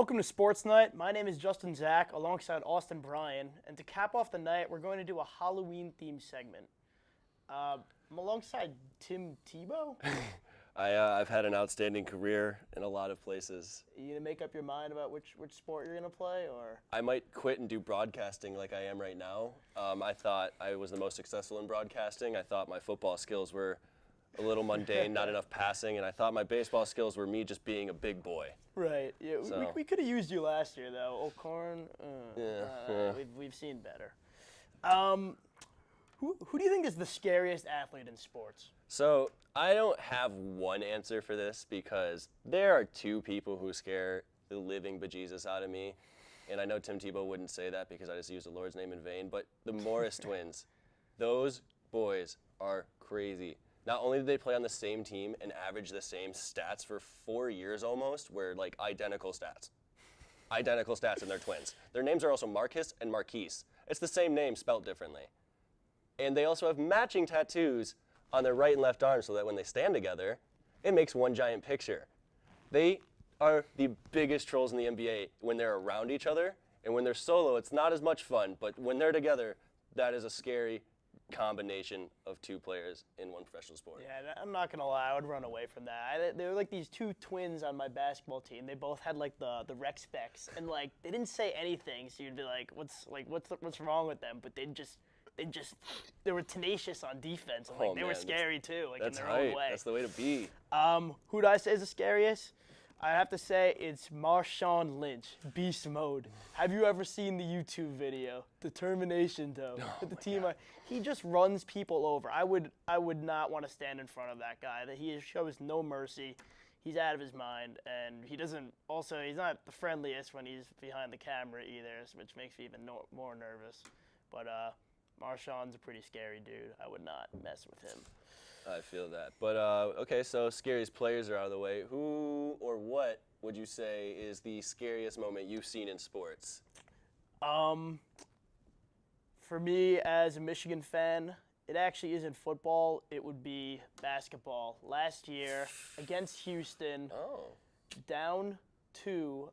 Welcome to Sportsnite. My name is Justin Zach alongside Austin Bryan. And to cap off the night, we're going to do a Halloween-themed segment. I'm alongside Tim Tebow. I've had an outstanding career in a lot of places. Are you going to make up your mind about which sport you're going to play? Or I might quit and do broadcasting like I am right now. I thought I was the most successful in broadcasting. I thought my football skills were a little mundane, not enough passing, and I thought my baseball skills were me just being a big boy. Right. Yeah. So. We could have used you last year, though. O'Corn, Yeah. we've seen better. Who do you think is the scariest athlete in sports? So I don't have one answer for this because there are two people who scare the living bejesus out of me. And I know Tim Tebow wouldn't say that because I just used the Lord's name in vain, but the Morris twins, those boys are crazy. Not only did they play on the same team and average the same stats for 4 years almost, where like identical stats, and they're twins. Their names are also Marcus and Marquise. It's the same name spelt differently. And they also have matching tattoos on their right and left arms so that when they stand together, it makes one giant picture. They are the biggest trolls in the NBA when they're around each other, and when they're solo, it's not as much fun, but when they're together, that is a scary combination of two players in one professional sport. Yeah, I'm not gonna lie, I would run away from that. They were like these two twins on my basketball team. They both had like the rec specs, and like they didn't say anything, so you'd be like, what's wrong with them? But they were tenacious on defense, and like they were scary too, like in their own way. That's the way to be. Who'd I say is the scariest? I have to say it's Marshawn Lynch, beast mode. Have you ever seen the YouTube video, Determination Toe? With the team, he just runs people over. I would not want to stand in front of that guy. That he shows no mercy. He's out of his mind, and he's not the friendliest when he's behind the camera either, which makes me even more nervous. But Marshawn's a pretty scary dude. I would not mess with him. I feel that. But, okay, so scariest players are out of the way. Who or what would you say is the scariest moment you've seen in sports? For me, as a Michigan fan, it actually isn't football. It would be basketball. Last year, against Houston, down 2.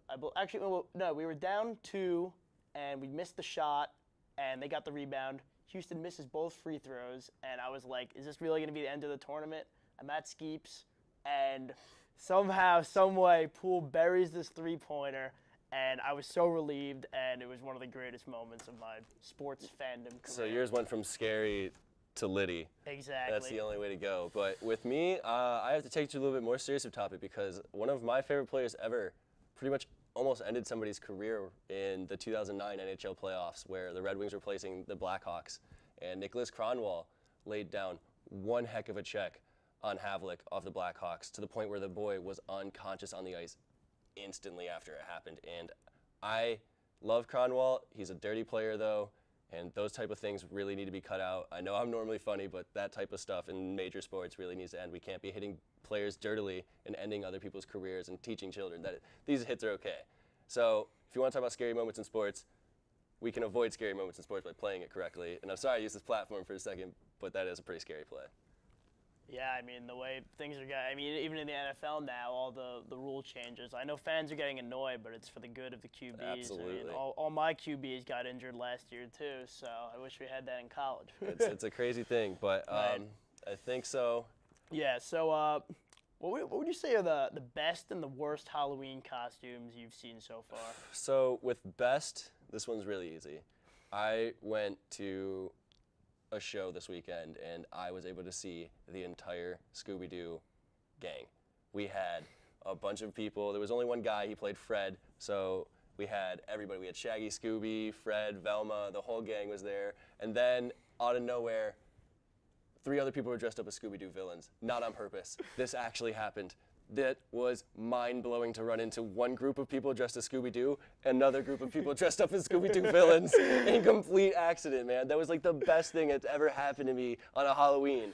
We were down 2, and we missed the shot, and they got the rebound. Houston misses both free throws, and I was like, is this really going to be the end of the tournament? I'm at Skeeps, and somehow, someway, Poole buries this three-pointer, and I was so relieved, and it was one of the greatest moments of my sports fandom career. So yours went from scary to litty. Exactly. That's the only way to go. But with me, I have to take it to a little bit more serious of topic because one of my favorite players ever pretty much almost ended somebody's career in the 2009 NHL playoffs where the Red Wings were placing the Blackhawks, and Nicholas Kronwall laid down one heck of a check on Havlik off the Blackhawks to the point where the boy was unconscious on the ice instantly after it happened. And I love Kronwall. He's a dirty player, though, and those type of things really need to be cut out. I know I'm normally funny, but that type of stuff in major sports really needs to end. We can't be hitting players dirtily and ending other people's careers and teaching children that these hits are okay. So if you want to talk about scary moments in sports, we can avoid scary moments in sports by playing it correctly. And I'm sorry I used this platform for a second, but that is a pretty scary play. Yeah, I mean, the way things are going, I mean, even in the NFL now, all the rule changes. I know fans are getting annoyed, but it's for the good of the QBs. Absolutely. I mean, all my QBs got injured last year, too, so I wish we had that in college. It's a crazy thing, but Right. I think so. Yeah, so what would you say are the best and the worst Halloween costumes you've seen so far? So with best, this one's really easy. I went to a show this weekend, and I was able to see the entire Scooby-Doo gang. We had a bunch of people. There was only one guy. He played Fred, so we had everybody. We had Shaggy, Scooby, Fred, Velma. The whole gang was there. And then, out of nowhere, 3 other people were dressed up as Scooby-Doo villains. Not on purpose. This actually happened. That was mind-blowing to run into one group of people dressed as Scooby-Doo, another group of people dressed up as Scooby-Doo villains in complete accident, man. That was like the best thing that's ever happened to me on a Halloween.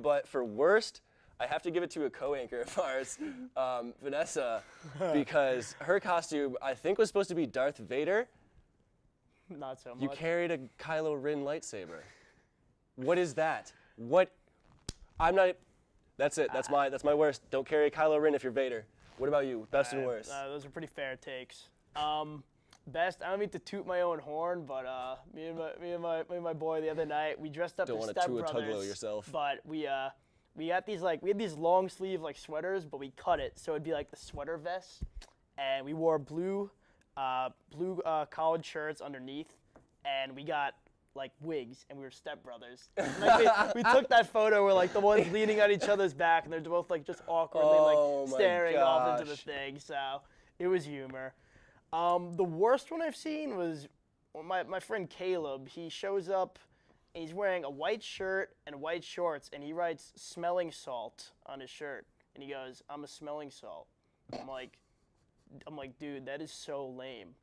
But for worst, I have to give it to a co-anchor of ours, Vanessa, because her costume, I think, was supposed to be Darth Vader. Not so much. You carried a Kylo Ren lightsaber. What is that? What? I'm not... That's it. That's my worst. Don't carry a Kylo Ren if you're Vader. What about you? Best and worst? Those are pretty fair takes. Best, I don't mean to toot my own horn, but me and my boy the other night, we dressed up as stepbrothers. Don't want to tuglo yourself. But we got these we had these long sleeve sweaters, but we cut it so it'd be like the sweater vest, and we wore blue collared shirts underneath, and we got wigs, and we were stepbrothers. We took that photo where the ones leaning on each other's back, and they're both just awkwardly staring off into the thing. So it was humor. The worst one I've seen was my friend Caleb. He shows up, and he's wearing a white shirt and white shorts, and he writes "smelling salt" on his shirt, and he goes, "I'm a smelling salt." I'm like, dude, that is so lame.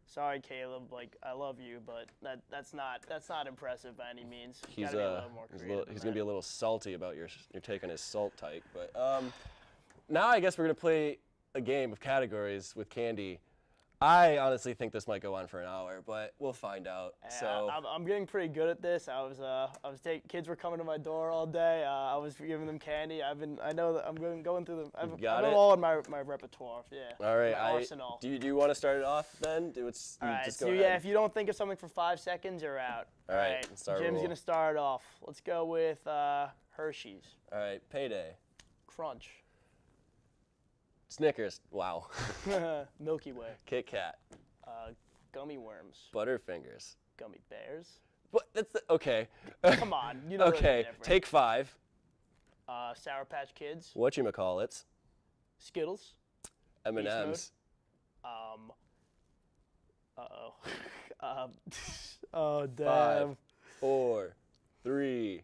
Sorry, Caleb. I love you, but that's not impressive by any means. He's gonna be a little salty about your take on his salt type. But now I guess we're gonna play a game of categories with Candy. I honestly think this might go on for an hour, but we'll find out. So I'm getting pretty good at this. Kids were coming to my door all day. I was giving them candy. I know that I'm going through them. I've got it all in my repertoire. Yeah. All right. My arsenal. Do you want to start it off then? All right. So yeah, if you don't think of something for 5 seconds, you're out. All right. Jim's gonna start off. Let's go with Hershey's. All right. Payday. Crunch. Snickers. Wow. Milky Way. Kit Kat. Gummy worms. Butterfingers. Gummy bears. What? Okay. Come on. You know okay. Take 5. Sour Patch Kids. Whatchamacallits. Skittles. M&M's. Oh damn. 5, 4, 3,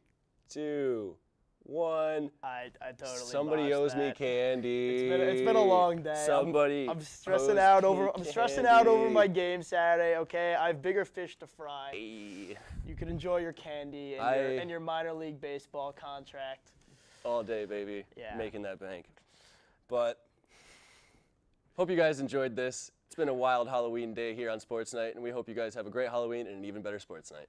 2, 1. I totally. Somebody owes that. me candy. It's been a long day. Somebody. I'm stressing out over my game Saturday. Okay, I have bigger fish to fry. Hey. You can enjoy your candy and your minor league baseball contract. All day, baby. Yeah. Making that bank. But hope you guys enjoyed this. It's been a wild Halloween day here on Sports Night, and we hope you guys have a great Halloween and an even better Sports Night.